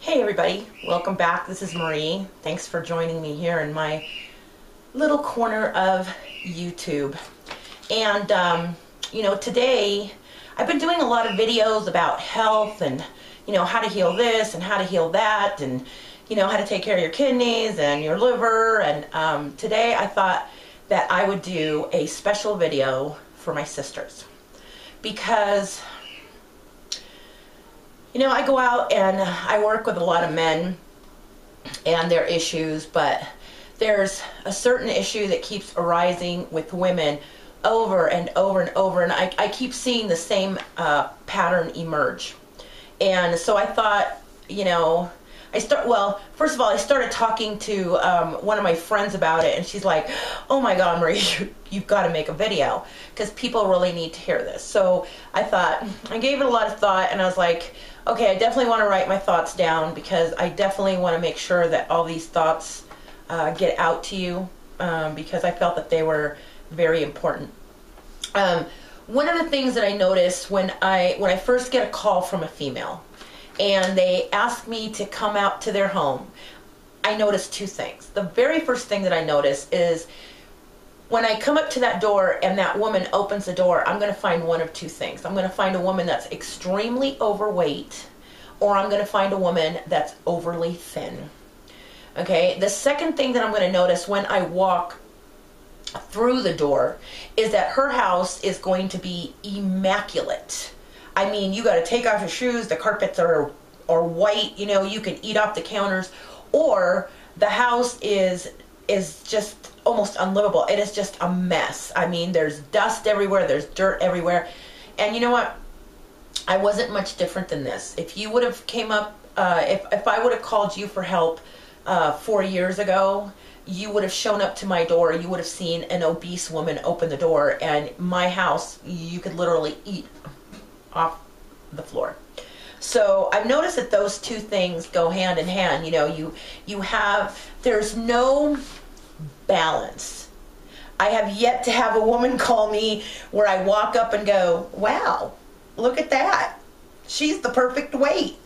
Hey everybody, welcome back. This is Marie. Thanks for joining me here in my little corner of YouTube. And today I've been doing a lot of videos about health and how to heal this and how to heal that, and how to take care of your kidneys and your liver. And today I thought that I would do a special video for my sisters, because I go out and I work with a lot of men and their issues, but there's a certain issue that keeps arising with women over and over and over, and I keep seeing the same pattern emerge. And so I thought, first of all, I started talking to one of my friends about it, and she's like, oh my God, Marie, you've got to make a video, because people really need to hear this. So I thought, I gave it a lot of thought, and I was like, okay, I definitely want to write my thoughts down, because I definitely want to make sure that all these thoughts get out to you, because I felt that they were very important. One of the things that I noticed when I first get a call from a female and they ask me to come out to their home, I notice two things. The very first thing that I notice is when I come up to that door and that woman opens the door, I'm going to find one of two things. I'm going to find a woman that's extremely overweight, or I'm going to find a woman that's overly thin. Okay, the second thing that I'm going to notice when I walk through the door is that her house is going to be immaculate. I mean, you got to take off your shoes, the carpets are white, you can eat off the counters, or the house is just almost unlivable. It is just a mess. I mean, there's dust everywhere, there's dirt everywhere. And you know what? I wasn't much different than this. If you would have came up, if I would have called you for help 4 years ago, you would have shown up to my door, you would have seen an obese woman open the door, and my house, you could literally eat off the floor. So I've noticed that those two things go hand in hand. There's no balance. I have yet to have a woman call me where I walk up and go, wow, look at that. She's the perfect weight.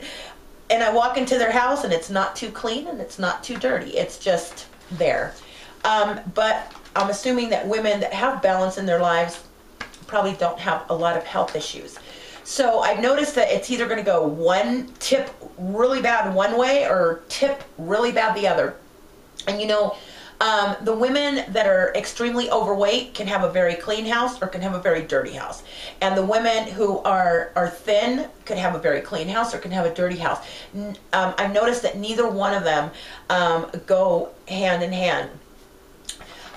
And I walk into their house and it's not too clean and it's not too dirty. It's just there. But I'm assuming that women that have balance in their lives probably don't have a lot of health issues. So I've noticed that it's either going to go one tip really bad one way or tip really bad the other. And the women that are extremely overweight can have a very clean house or can have a very dirty house. And the women who are thin could have a very clean house or can have a dirty house. I've noticed that neither one of them go hand in hand.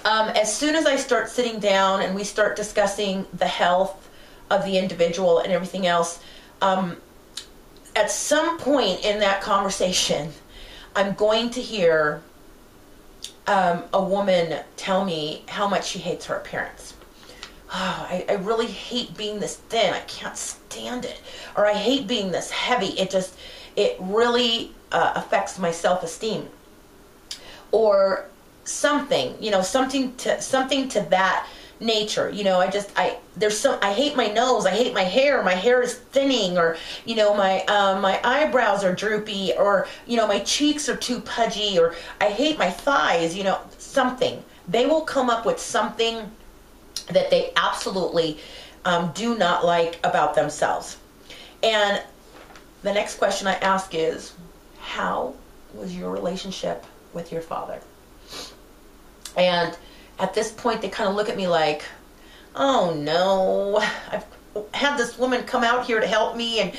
As soon as I start sitting down and we start discussing the health of the individual and everything else, at some point in that conversation, I'm going to hear a woman tell me how much she hates her appearance. Oh, I really hate being this thin. I can't stand it. Or I hate being this heavy. It really affects my self-esteem. Or something, something to that nature. I hate my nose, I hate my hair is thinning, or my eyebrows are droopy, or my cheeks are too pudgy, or I hate my thighs, something. They will come up with something that they absolutely do not like about themselves. And the next question I ask is, how was your relationship with your father? And at this point, they kind of look at me like, oh no, I've had this woman come out here to help me, and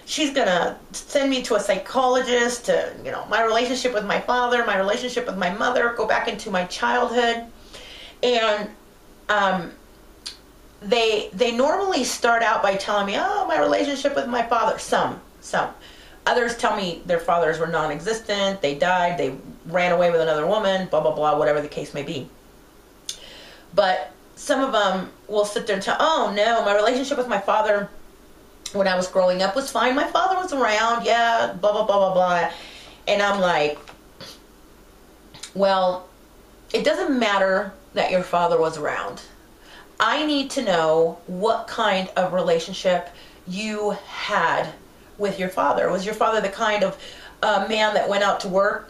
she's going to send me to a psychologist to, my relationship with my father, my relationship with my mother, go back into my childhood. And they normally start out by telling me, oh, my relationship with my father. Some. Others tell me their fathers were non-existent, they died, they ran away with another woman, blah, blah, blah, whatever the case may be. But some of them will sit there and tell, oh no, my relationship with my father when I was growing up was fine. My father was around, yeah, blah, blah, blah, blah, blah. And I'm like, well, it doesn't matter that your father was around. I need to know what kind of relationship you had with your father. Was your father the kind of a man that went out to work,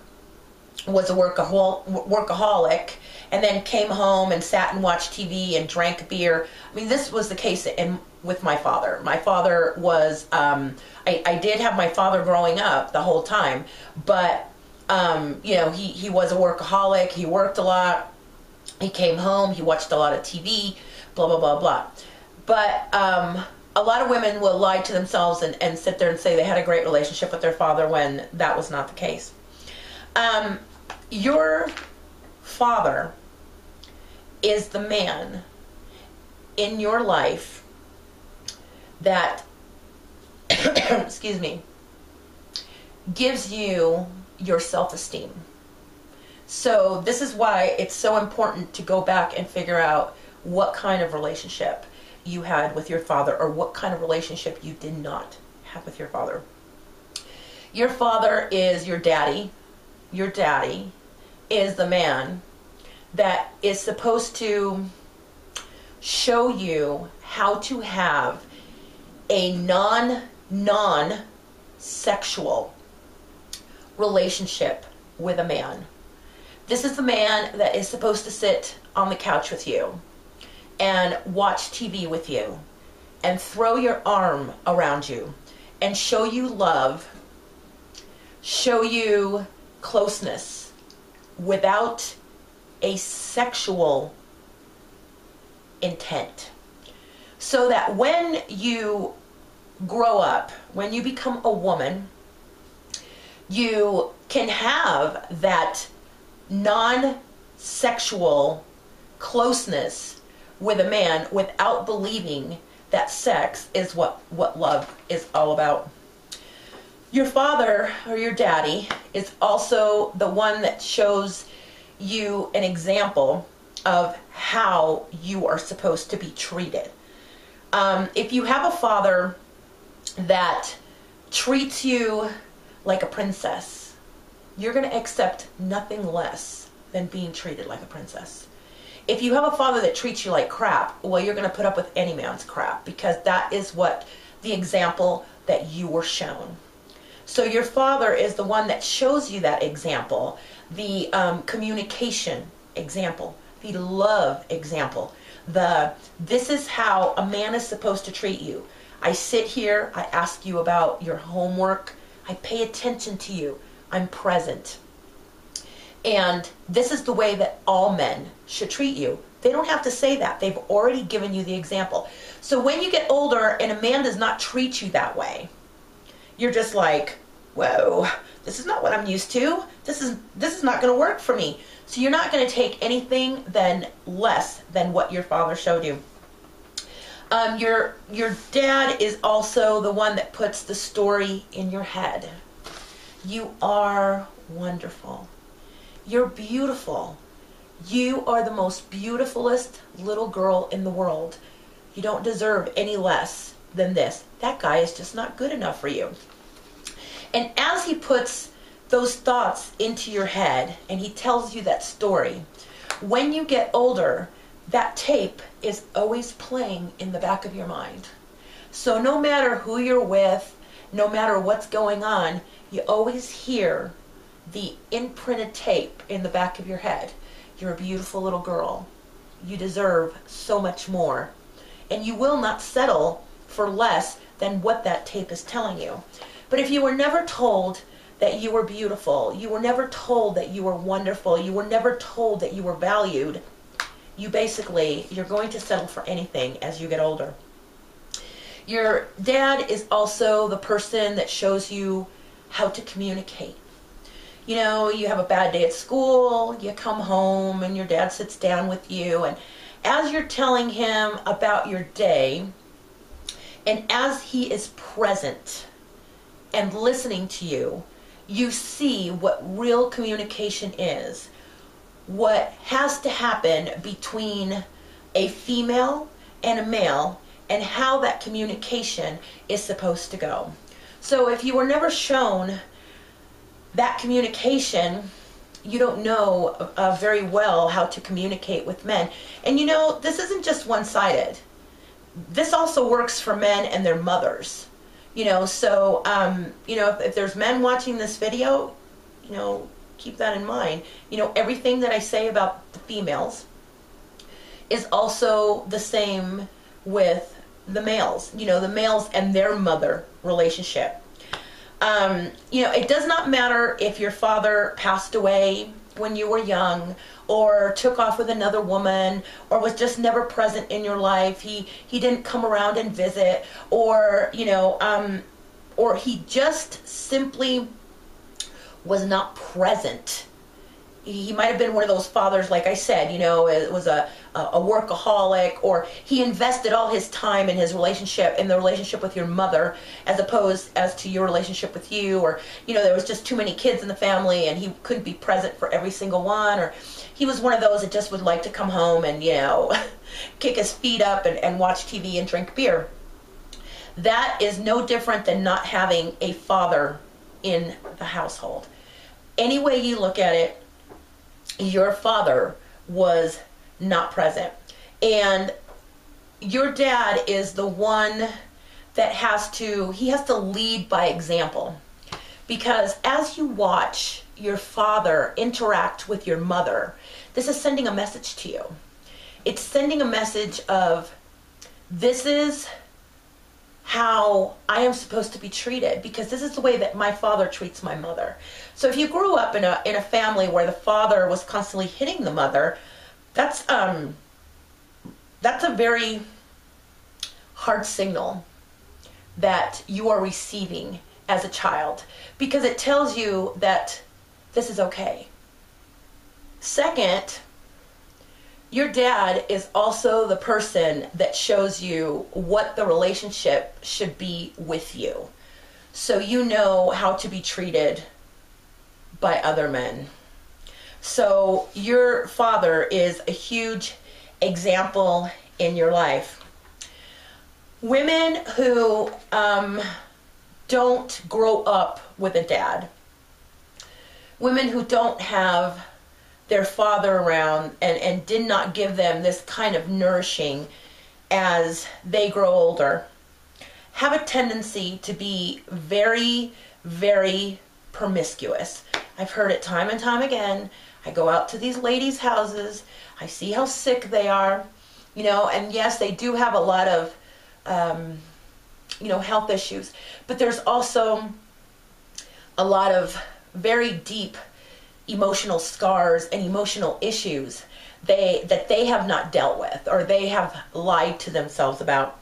was a workaholic, and then came home and sat and watched TV and drank beer. I mean, this was the case with my father. My father was, I did have my father growing up the whole time, but, he was a workaholic. He worked a lot. He came home, he watched a lot of TV, blah, blah, blah, blah. But a lot of women will lie to themselves and sit there and say they had a great relationship with their father when that was not the case. Your father is the man in your life that, excuse me, gives you your self-esteem. So this is why it's so important to go back and figure out what kind of relationship you had with your father, or what kind of relationship you did not have with your father. Your father is your daddy. Your daddy is the man that is supposed to show you how to have a non-sexual relationship with a man. This is the man that is supposed to sit on the couch with you and watch TV with you and throw your arm around you and show you love, show you closeness without a sexual intent. So that when you grow up, when you become a woman, you can have that non-sexual closeness with a man without believing that sex is what love is all about. Your father, or your daddy, is also the one that shows you an example of how you are supposed to be treated. If you have a father that treats you like a princess, you're going to accept nothing less than being treated like a princess. If you have a father that treats you like crap, well, you're going to put up with any man's crap, because that is what the example that you were shown. So your father is the one that shows you that example, the communication example, the love example, this is how a man is supposed to treat you. I sit here, I ask you about your homework, I pay attention to you, I'm present. And this is the way that all men should treat you. They don't have to say that. They've already given you the example. So when you get older and a man does not treat you that way, you're just like, whoa, this is not what I'm used to. This is not going to work for me. So you're not going to take anything less than what your father showed you. Your dad is also the one that puts the story in your head. You are wonderful. You're beautiful. You are the most beautifulest little girl in the world. You don't deserve any less than this. That guy is just not good enough for you. And as he puts those thoughts into your head and he tells you that story, when you get older, that tape is always playing in the back of your mind. So no matter who you're with, no matter what's going on, you always hear the imprinted tape in the back of your head. You're a beautiful little girl. You deserve so much more. And you will not settle for less than what that tape is telling you. But if you were never told that you were beautiful, you were never told that you were wonderful, you were never told that you were valued, you're going to settle for anything as you get older. Your dad is also the person that shows you how to communicate. You know, you have a bad day at school, you come home and your dad sits down with you, and as you're telling him about your day, and as he is present and listening to you, you see what real communication is. What has to happen between a female and a male, and how that communication is supposed to go. So if you were never shown that communication, you don't know very well how to communicate with men. And you know, this isn't just one-sided. This also works for men and their mothers. So, if there's men watching this video, keep that in mind. Everything that I say about the females is also the same with the males, the males and their mother relationship. It does not matter if your father passed away when you were young, or took off with another woman, or was just never present in your life. He didn't come around and visit, or or he just simply was not present. He might have been one of those fathers, like I said, it was a workaholic, or he invested all his time in the relationship with your mother, as opposed as to your relationship with you, or, there was just too many kids in the family and he couldn't be present for every single one, or he was one of those that just would like to come home and, kick his feet up and watch TV and drink beer. That is no different than not having a father in the household. Any way you look at it, your father was not present. And your dad is the one that has to lead by example. Because as you watch your father interact with your mother, this is sending a message to you. It's sending a message of, this is how I am supposed to be treated, because this is the way that my father treats my mother. So if you grew up in a family where the father was constantly hitting the mother, that's a very hard signal that you are receiving as a child, because it tells you that this is okay. Second, your dad is also the person that shows you what the relationship should be with you. So you know how to be treated by other men. So your father is a huge example in your life. Women who don't grow up with a dad, women who don't have their father around and did not give them this kind of nourishing as they grow older, have a tendency to be very, very promiscuous. I've heard it time and time again. I go out to these ladies' houses, I see how sick they are, and yes, they do have a lot of, health issues, but there's also a lot of very deep emotional scars and emotional issues that they have not dealt with, or they have lied to themselves about.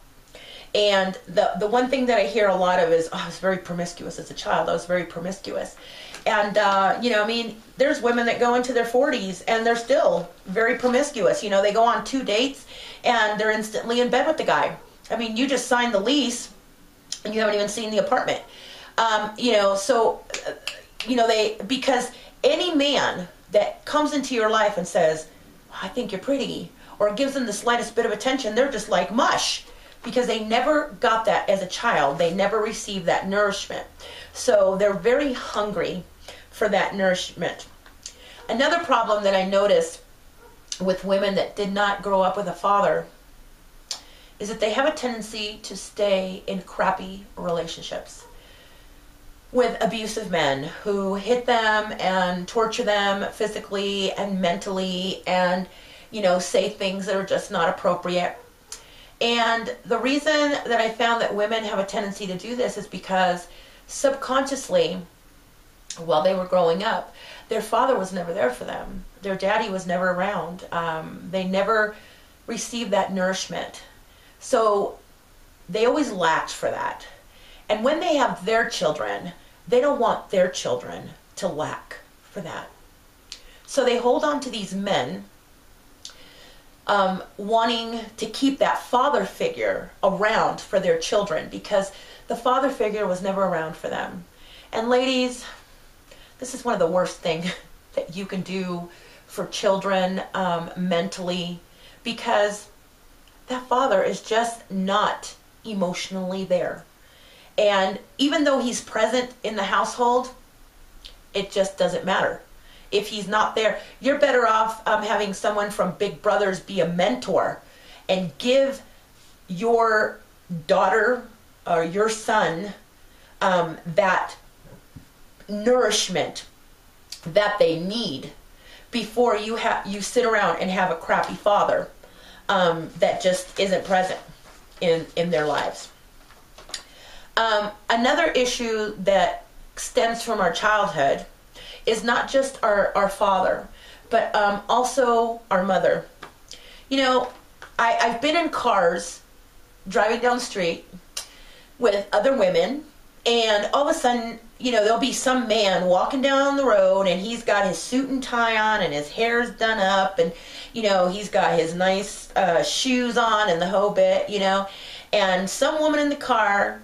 And the one thing that I hear a lot of is, I was very promiscuous as a child. I was very promiscuous. And, there's women that go into their 40s and they're still very promiscuous. They go on 2 dates and they're instantly in bed with the guy. You just signed the lease and you haven't even seen the apartment. Because any man that comes into your life and says, I think you're pretty, or gives them the slightest bit of attention, they're just like mush, because they never got that as a child. They never received that nourishment. So they're very hungry for that nourishment. Another problem that I noticed with women that did not grow up with a father is that they have a tendency to stay in crappy relationships with abusive men who hit them and torture them physically and mentally, and say things that are just not appropriate. And the reason that I found that women have a tendency to do this is because subconsciously, while they were growing up, their father was never there for them. Their daddy was never around. They never received that nourishment. So they always lacked for that. And when they have their children, they don't want their children to lack for that. So they hold on to these men, wanting to keep that father figure around for their children, because the father figure was never around for them. And ladies, this is one of the worst things that you can do for children mentally, because that father is just not emotionally there. And even though he's present in the household, it just doesn't matter. If he's not there, you're better off having someone from Big Brothers be a mentor and give your daughter or your son that nourishment that they need before you sit around and have a crappy father that just isn't present in their lives. Another issue that stems from our childhood is not just our father, but also our mother. You know, I've been in cars driving down the street with other women, and all of a sudden, you know, there'll be some man walking down the road, and he's got his suit and tie on, and his hair's done up, and, you know, he's got his nice shoes on and the whole bit, you know, and some woman in the car,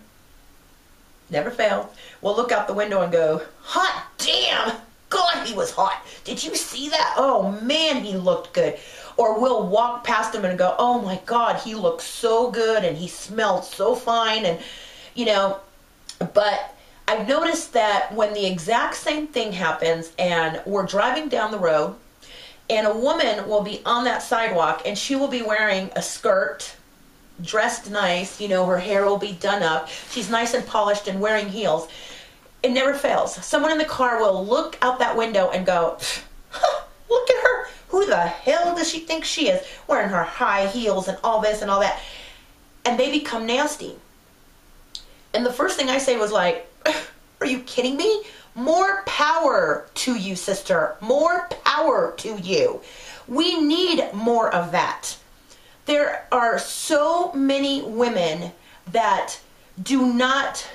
never failed, will look out the window and go, hot damn, God, he was hot. Did you see that? Oh, man, he looked good. Or we'll walk past him and go, oh, my God, he looks so good, and he smelled so fine, and, you know, but I've noticed that when the exact same thing happens and we're driving down the road and a woman will be on that sidewalk and she will be wearing a skirt, dressed nice, you know, her hair will be done up, she's nice and polished and wearing heels, it never fails. Someone in the car will look out that window and go, huh, look at her, who the hell does she think she is, wearing her high heels and all this and all that, and they become nasty. And the first thing I say was like, are you kidding me? More power to you, sister. More power to you. We need more of that. There are so many women that do not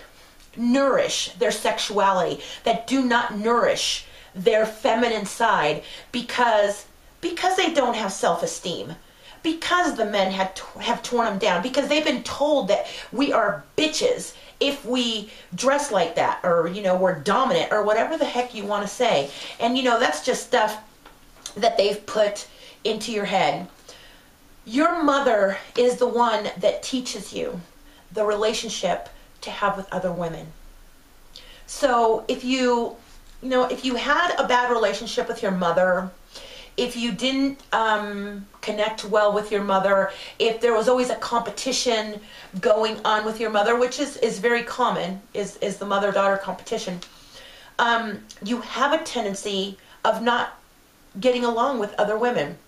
nourish their sexuality, that do not nourish their feminine side because they don't have self-esteem. Because the men have torn them down. Because they've been told that we are bitches if we dress like that, or, you know, we're dominant, or whatever the heck you want to say. And, you know, that's just stuff that they've put into your head. Your mother is the one that teaches you the relationship to have with other women. So if you had a bad relationship with your mother, if you didn't connect well with your mother, if there was always a competition going on with your mother, which is very common, is the mother-daughter competition, you have a tendency of not getting along with other women.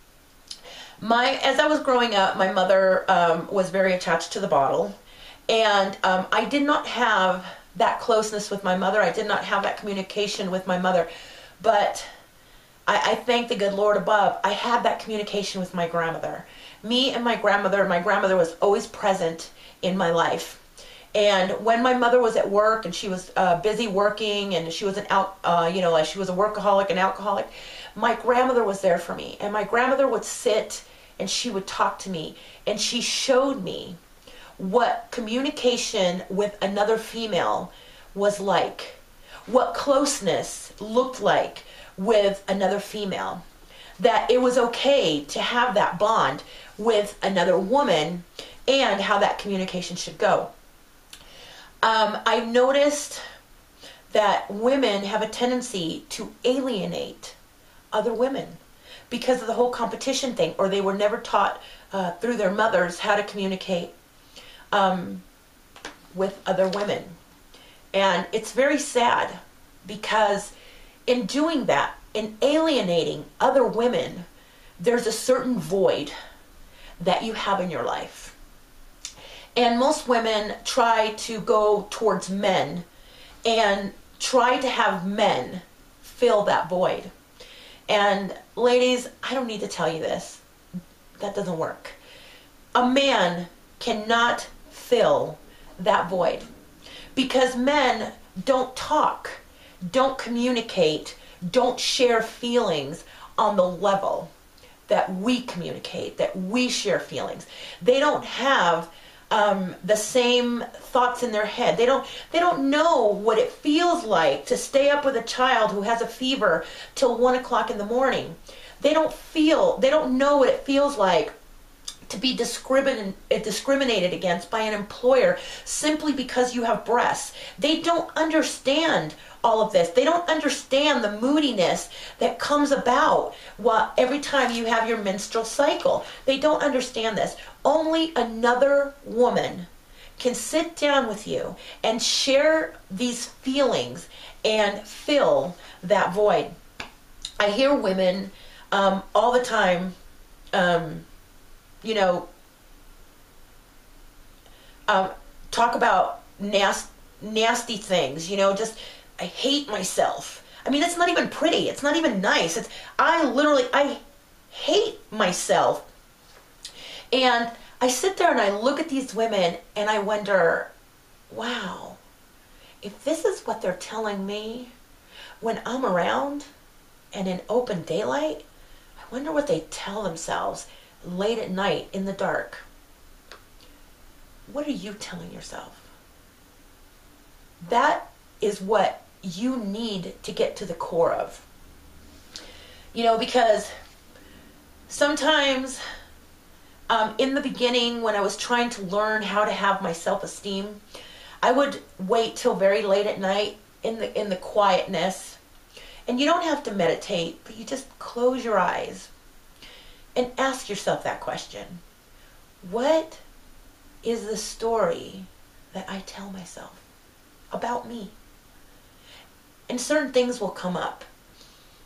As I was growing up, my mother was very attached to the bottle, and I did not have that closeness with my mother. I did not have that communication with my mother, but I thank the good Lord above, I had that communication with my grandmother. Me and my grandmother was always present in my life. And when my mother was at work and she was busy working and she was she was a workaholic and alcoholic, my grandmother was there for me. And my grandmother would sit and she would talk to me. And she showed me what communication with another female was like, what closeness looked like with another female, that it was okay to have that bond with another woman, and how that communication should go. I've noticed that women have a tendency to alienate other women because of the whole competition thing, or they were never taught through their mothers how to communicate with other women. And it's very sad, because in doing that, in alienating other women, there's a certain void that you have in your life. And most women try to go towards men and try to have men fill that void. And ladies, I don't need to tell you this. That doesn't work. A man cannot fill that void, because men don't talk, don't communicate, don't share feelings on the level that we communicate, that we share feelings. They don't have the same thoughts in their head. They don't know what it feels like to stay up with a child who has a fever till 1 o'clock in the morning. They don't know what it feels like to be discriminated against by an employer simply because you have breasts. They don't understand all of this. They don't understand the moodiness that comes about every time you have your menstrual cycle. They don't understand this. Only another woman can sit down with you and share these feelings and fill that void. I hear women all the time, talk about nasty things, just, I hate myself. I mean, it's not even pretty. It's not even nice. I hate myself. And I sit there and I look at these women and I wonder, wow, if this is what they're telling me when I'm around and in open daylight, I wonder what they tell themselves late at night in the dark. What are you telling yourself? That is what you need to get to the core of. Because sometimes in the beginning, when I was trying to learn how to have my self-esteem, I would wait till very late at night in the quietness. And you don't have to meditate, but you just close your eyes and ask yourself that question. What is the story that I tell myself about me? And certain things will come up.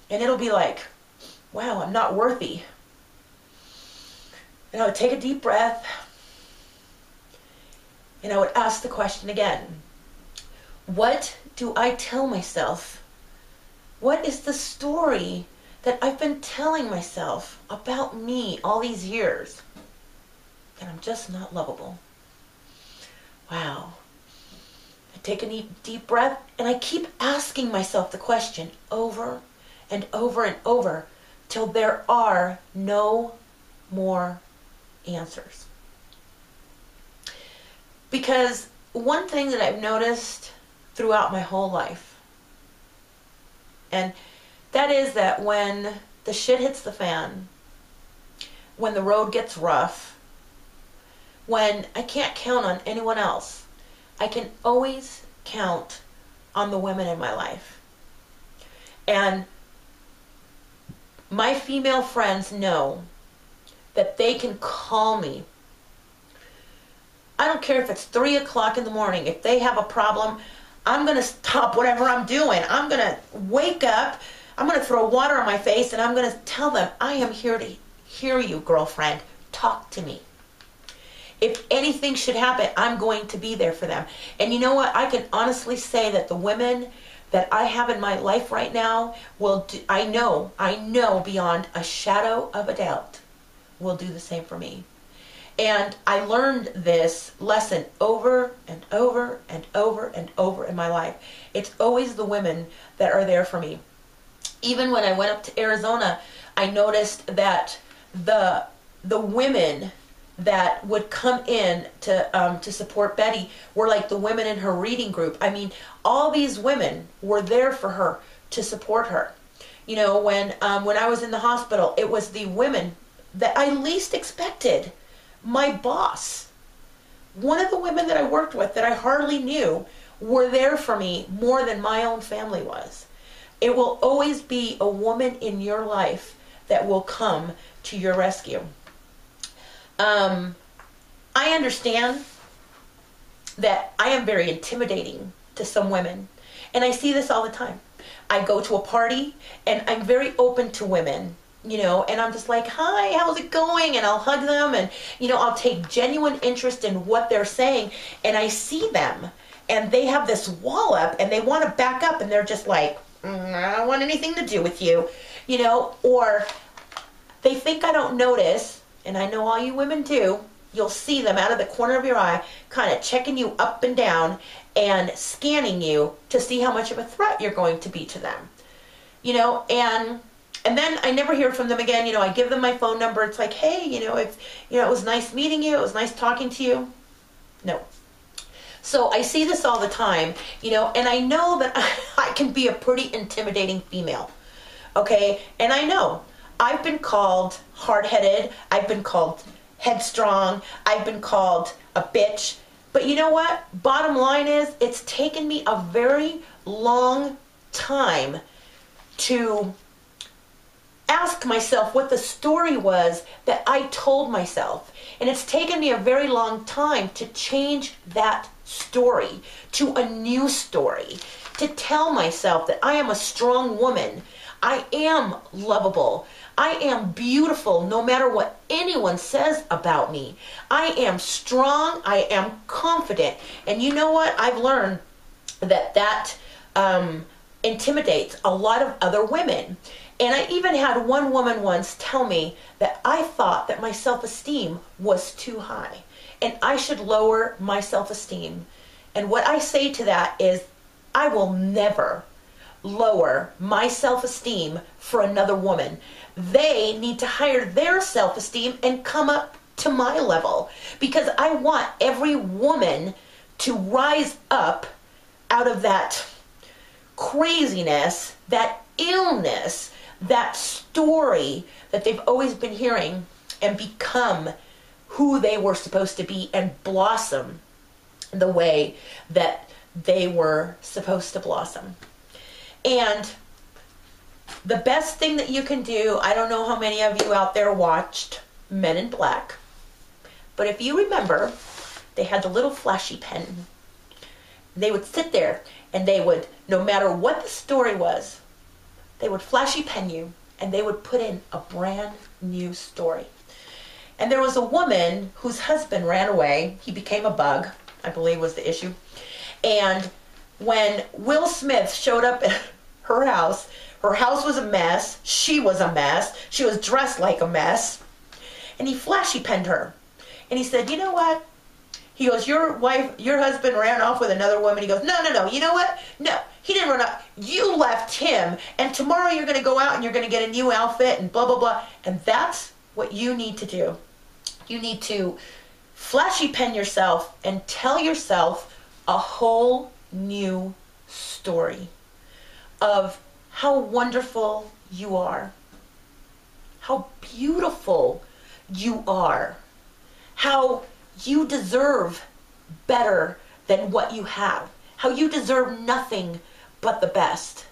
And it'll be like, wow, I'm not worthy. And I would take a deep breath. And I would ask the question again. What do I tell myself? What is the story that I've been telling myself about me all these years? That I'm just not lovable. Wow. I take a deep breath and I keep asking myself the question over and over and over till there are no more answers. Because one thing that I've noticed throughout my whole life, and that is that when the shit hits the fan, when the road gets rough, when I can't count on anyone else, I can always count on the women in my life. And my female friends know that they can call me. I don't care if it's 3 o'clock in the morning. If they have a problem, I'm going to stop whatever I'm doing. I'm going to wake up. I'm going to throw water on my face and I'm going to tell them, I am here to hear you, girlfriend. Talk to me. If anything should happen, I'm going to be there for them. And you know what? I can honestly say that the women that I have in my life right now I know beyond a shadow of a doubt, will do the same for me. And I learned this lesson over and over and over and over in my life. It's always the women that are there for me. Even when I went up to Arizona, I noticed that the women that would come in to support Betty were like the women in her reading group. I mean, all these women were there for her to support her. When I was in the hospital, it was the women that I least expected. My boss, one of the women that I worked with that I hardly knew, were there for me more than my own family was. It will always be a woman in your life that will come to your rescue. I understand that I am very intimidating to some women, and I see this all the time. I go to a party, and I'm very open to women, and I'm just like, hi, how's it going? And I'll hug them, and, I'll take genuine interest in what they're saying, and I see them, and they have this wall up, and they want to back up, and they're just like, I don't want anything to do with you, or they think I don't notice. And I know all you women do, you'll see them out of the corner of your eye, kind of checking you up and down and scanning you to see how much of a threat you're going to be to them. And then I never hear from them again. I give them my phone number. It's like, hey, it was nice meeting you. It was nice talking to you. No. So I see this all the time, and I know that I can be a pretty intimidating female. Okay? And I know. I've been called hard-headed, I've been called headstrong, I've been called a bitch. But you know what? Bottom line is, it's taken me a very long time to ask myself what the story was that I told myself. And it's taken me a very long time to change that story to a new story, to tell myself that I am a strong woman. I am lovable. I am beautiful no matter what anyone says about me. I am strong. I am confident. And you know what? I've learned that intimidates a lot of other women. And I even had one woman once tell me that I thought that my self-esteem was too high and I should lower my self-esteem. And what I say to that is, I will never lower my self-esteem for another woman. They need to hire their self-esteem and come up to my level, because I want every woman to rise up out of that craziness, that illness, that story that they've always been hearing, and become who they were supposed to be and blossom the way that they were supposed to blossom. And the best thing that you can do, I don't know how many of you out there watched Men in Black, but if you remember, they had the little flashy pen. They would sit there and they would, no matter what the story was, they would flashy pen you and they would put in a brand new story. And there was a woman whose husband ran away. He became a bug, I believe was the issue. And when Will Smith showed up at her house was a mess. She was a mess. She was dressed like a mess. And he flashy penned her. And he said, you know what? He goes, your husband ran off with another woman. He goes, no, you know what? No, he didn't run off. You left him, and tomorrow you're going to go out and you're going to get a new outfit and blah, blah, blah. And that's what you need to do. You need to flashy pen yourself and tell yourself a whole new story of how wonderful you are, how beautiful you are, how you deserve better than what you have, how you deserve nothing but the best,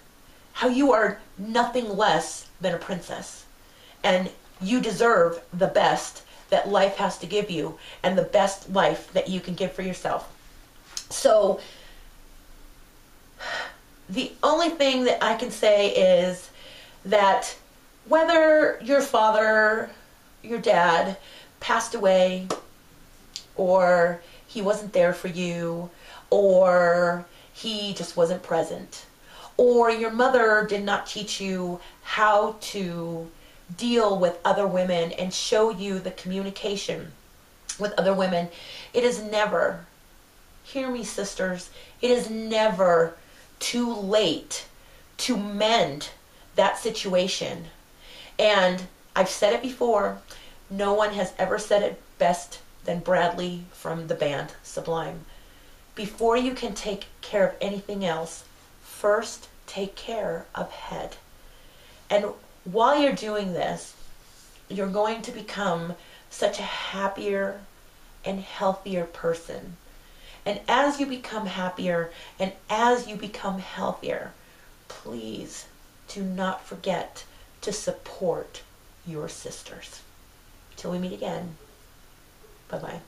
how you are nothing less than a princess, and you deserve the best that life has to give you and the best life that you can give for yourself. So the only thing that I can say is that whether your father, your dad passed away, or he wasn't there for you, or he just wasn't present, or your mother did not teach you how to deal with other women and show you the communication with other women, it is never, hear me sisters, it is never too late to mend that situation. And I've said it before, no one has ever said it best than Bradley from the band Sublime. Before you can take care of anything else, first take care of head. And while you're doing this, you're going to become such a happier and healthier person. And as you become happier and as you become healthier, please do not forget to support your sisters. Till we meet again. Bye-bye.